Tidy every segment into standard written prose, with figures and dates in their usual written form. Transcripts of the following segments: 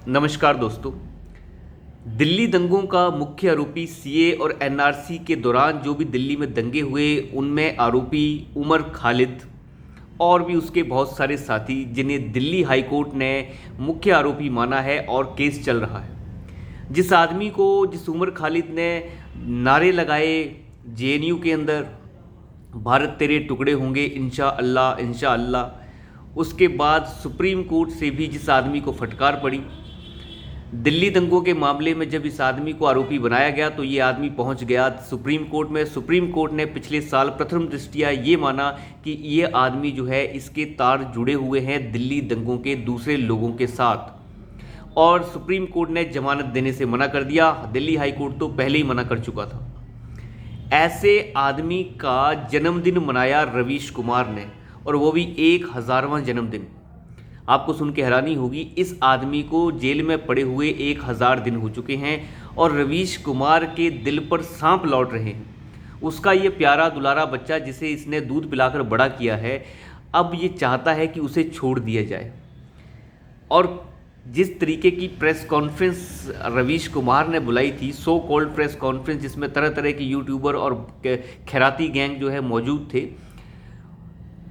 नमस्कार दोस्तों। दिल्ली दंगों का मुख्य आरोपी सीए और एनआरसी के दौरान जो भी दिल्ली में दंगे हुए उनमें आरोपी उमर खालिद और भी उसके बहुत सारे साथी जिन्हें दिल्ली हाई कोर्ट ने मुख्य आरोपी माना है और केस चल रहा है। जिस उमर खालिद ने नारे लगाए जेएनयू के अंदर, भारत तेरे टुकड़े होंगे इंशा अल्लाह इंशा अल्लाह, उसके बाद सुप्रीम कोर्ट से भी जिस आदमी को फटकार पड़ी, दिल्ली दंगों के मामले में जब इस आदमी को आरोपी बनाया गया तो ये आदमी पहुंच गया सुप्रीम कोर्ट में। सुप्रीम कोर्ट ने पिछले साल प्रथम दृष्टया ये माना कि ये आदमी जो है इसके तार जुड़े हुए हैं दिल्ली दंगों के दूसरे लोगों के साथ, और सुप्रीम कोर्ट ने जमानत देने से मना कर दिया। दिल्ली हाई कोर्ट तो पहले ही मना कर चुका था। ऐसे आदमी का जन्मदिन मनाया रवीश कुमार ने, और वो भी 1000वां जन्मदिन। आपको सुन के हैरानी होगी, इस आदमी को जेल में पड़े हुए 1000 दिन हो चुके हैं और रवीश कुमार के दिल पर सांप लौट रहे हैं। उसका ये प्यारा दुलारा बच्चा जिसे इसने दूध पिलाकर बड़ा किया है, अब ये चाहता है कि उसे छोड़ दिया जाए। और जिस तरीके की प्रेस कॉन्फ्रेंस रवीश कुमार ने बुलाई थी, सो कॉल्ड प्रेस कॉन्फ्रेंस, जिसमें तरह तरह के यूट्यूबर और खैराती गैंग जो है मौजूद थे,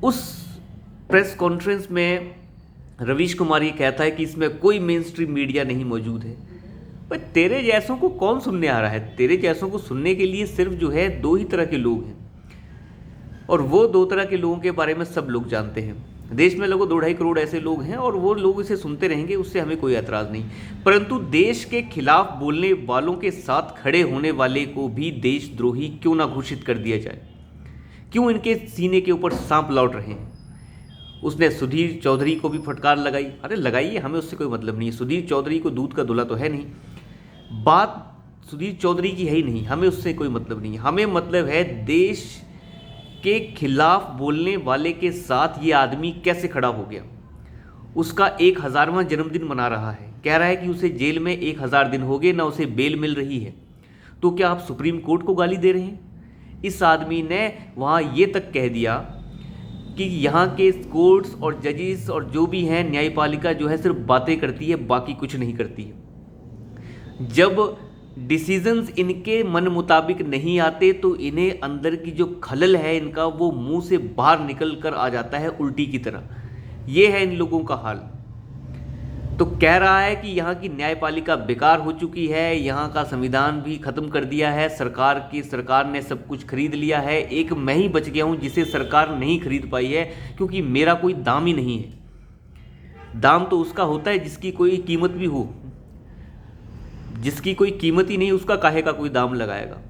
उस प्रेस कॉन्फ्रेंस में रवीश कुमार ये कहता है कि इसमें कोई मेन स्ट्रीम मीडिया नहीं मौजूद है। पर तेरे जैसों को कौन सुनने आ रहा है? तेरे जैसों को सुनने के लिए सिर्फ जो है 2 ही तरह के लोग हैं, और वो 2 तरह के लोगों के बारे में सब लोग जानते हैं। देश में लगभग 2-2.5 करोड़ ऐसे लोग हैं और वो लोग इसे सुनते रहेंगे, उससे हमें कोई एतराज़ नहीं। परंतु देश के खिलाफ बोलने वालों के साथ खड़े होने वाले को भी देशद्रोही क्यों ना घोषित कर दिया जाए? क्यों इनके सीने के ऊपर सांप लौट रहे हैं? उसने सुधीर चौधरी को भी फटकार लगाई। अरे लगाइए, हमें उससे कोई मतलब नहीं है। सुधीर चौधरी को दूध का दूल्हा तो है नहीं, बात सुधीर चौधरी की है ही नहीं, हमें उससे कोई मतलब नहीं है। हमें मतलब है देश के खिलाफ बोलने वाले के साथ ये आदमी कैसे खड़ा हो गया। उसका 1000वां जन्मदिन मना रहा है, कह रहा है कि उसे जेल में 1000 दिन हो गए, ना उसे बेल मिल रही है। तो क्या आप सुप्रीम कोर्ट को गाली दे रहे हैं? इस आदमी ने वहाँ ये तक कह दिया कि यहाँ के कोर्ट्स और जजेस और जो भी हैं, न्यायपालिका जो है सिर्फ बातें करती है, बाकी कुछ नहीं करती है। जब डिसीजंस इनके मन मुताबिक नहीं आते तो इन्हें अंदर की जो खलल है इनका, वो मुंह से बाहर निकल कर आ जाता है उल्टी की तरह। ये है इन लोगों का हाल। तो कह रहा है कि यहाँ की न्यायपालिका बेकार हो चुकी है, यहाँ का संविधान भी ख़त्म कर दिया है, सरकार ने सब कुछ खरीद लिया है, एक मैं ही बच गया हूँ जिसे सरकार नहीं खरीद पाई है, क्योंकि मेरा कोई दाम ही नहीं है। दाम तो उसका होता है जिसकी कोई कीमत भी हो, जिसकी कोई कीमत ही नहीं उसका काहे का कोई दाम लगाएगा।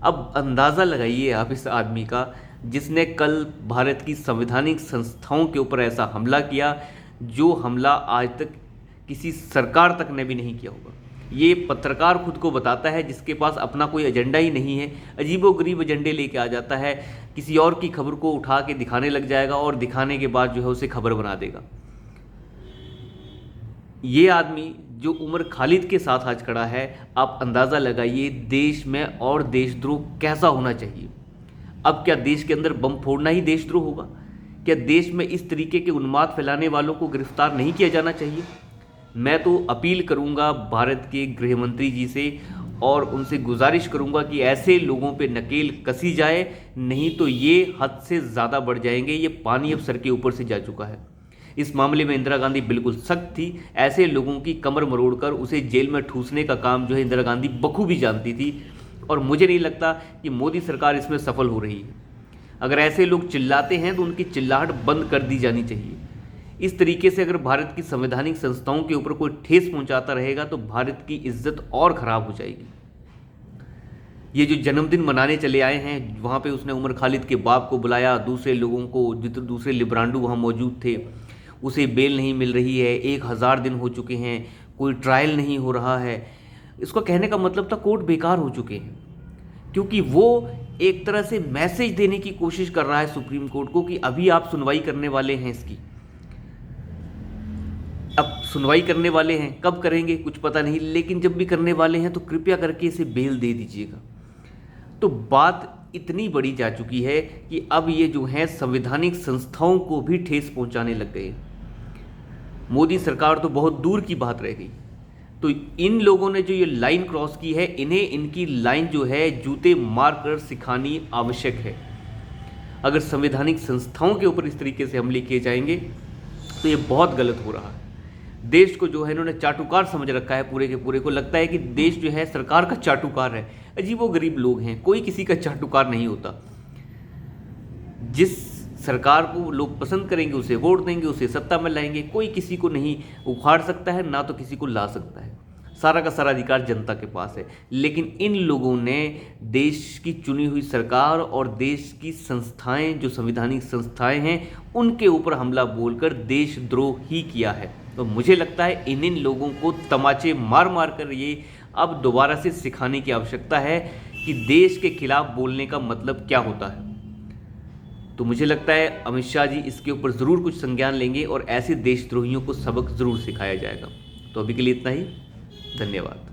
अब अंदाज़ा लगाइए आप इस आदमी का, जिसने कल भारत की संवैधानिक संस्थाओं के ऊपर ऐसा हमला किया जो हमला आज तक किसी सरकार तक ने भी नहीं किया होगा। ये पत्रकार खुद को बताता है जिसके पास अपना कोई एजेंडा ही नहीं है, अजीबोगरीब एजेंडे लेके आ जाता है, किसी और की खबर को उठा के दिखाने लग जाएगा और दिखाने के बाद जो है उसे खबर बना देगा। ये आदमी जो उमर खालिद के साथ आज खड़ा है, आप अंदाज़ा लगाइए देश में और देशद्रोह कैसा होना चाहिए। अब क्या देश के अंदर बम फोड़ना ही देशद्रोह होगा? क्या देश में इस तरीके के उन्माद फैलाने वालों को गिरफ्तार नहीं किया जाना चाहिए? मैं तो अपील करूंगा भारत के गृह मंत्री जी से और उनसे गुजारिश करूंगा कि ऐसे लोगों पे नकेल कसी जाए, नहीं तो ये हद से ज़्यादा बढ़ जाएंगे। ये पानी अब सर के ऊपर से जा चुका है। इस मामले में इंदिरा गांधी बिल्कुल सख्त थी। ऐसे लोगों की कमर मरोड़कर उसे जेल में ठूसने का काम जो है इंदिरा गांधी बखूबी जानती थी, और मुझे नहीं लगता कि मोदी सरकार इसमें सफल हो रही है। अगर ऐसे लोग चिल्लाते हैं तो उनकी चिल्लाहट बंद कर दी जानी चाहिए। इस तरीके से अगर भारत की संवैधानिक संस्थाओं के ऊपर कोई ठेस पहुंचाता रहेगा तो भारत की इज्जत और खराब हो जाएगी। ये जो जन्मदिन मनाने चले आए हैं, वहाँ पे उसने उमर खालिद के बाप को बुलाया, दूसरे लोगों को, दूसरे लिब्रांडू वहाँ मौजूद थे, उसे बेल नहीं मिल रही है, 1000 दिन हो चुके हैं, कोई ट्रायल नहीं हो रहा है। इसका कहने का मतलब था कोर्ट बेकार हो चुके हैं, क्योंकि वो एक तरह से मैसेज देने की कोशिश कर रहा है सुप्रीम कोर्ट को कि अभी आप सुनवाई करने वाले हैं इसकी। अब सुनवाई करने वाले हैं, कब करेंगे कुछ पता नहीं, लेकिन जब भी करने वाले हैं तो कृपया करके इसे बेल दे दीजिएगा। तो बात इतनी बड़ी जा चुकी है कि अब ये जो है संवैधानिक संस्थाओं को भी ठेस पहुंचाने लग गए। मोदी सरकार तो बहुत दूर की बात रह गई। तो इन लोगों ने जो ये लाइन क्रॉस की है, इन्हें इनकी लाइन जो है जूते मार कर सिखानी आवश्यक है। अगर संवैधानिक संस्थाओं के ऊपर इस तरीके से हमले किए जाएंगे तो ये बहुत गलत हो रहा है। देश को जो है इन्होंने चाटुकार समझ रखा है, पूरे के पूरे को लगता है कि देश जो है सरकार का चाटुकार है। अजीबोगरीब लोग हैं, कोई किसी का चाटुकार नहीं होता। जिस सरकार को लोग पसंद करेंगे उसे वोट देंगे, उसे सत्ता में लाएंगे। कोई किसी को नहीं उखाड़ सकता है, ना तो किसी को ला सकता है। सारा का सारा अधिकार जनता के पास है। लेकिन इन लोगों ने देश की चुनी हुई सरकार और देश की संस्थाएं, जो संवैधानिक संस्थाएं हैं, उनके ऊपर हमला बोलकर देशद्रोह ही किया है। तो मुझे लगता है इन लोगों को तमाचे मार मार कर ये अब दोबारा से सिखाने की आवश्यकता है कि देश के खिलाफ बोलने का मतलब क्या होता है। तो मुझे लगता है अमित शाह जी इसके ऊपर ज़रूर कुछ संज्ञान लेंगे और ऐसे देशद्रोहियों को सबक ज़रूर सिखाया जाएगा। तो अभी के लिए इतना ही। धन्यवाद।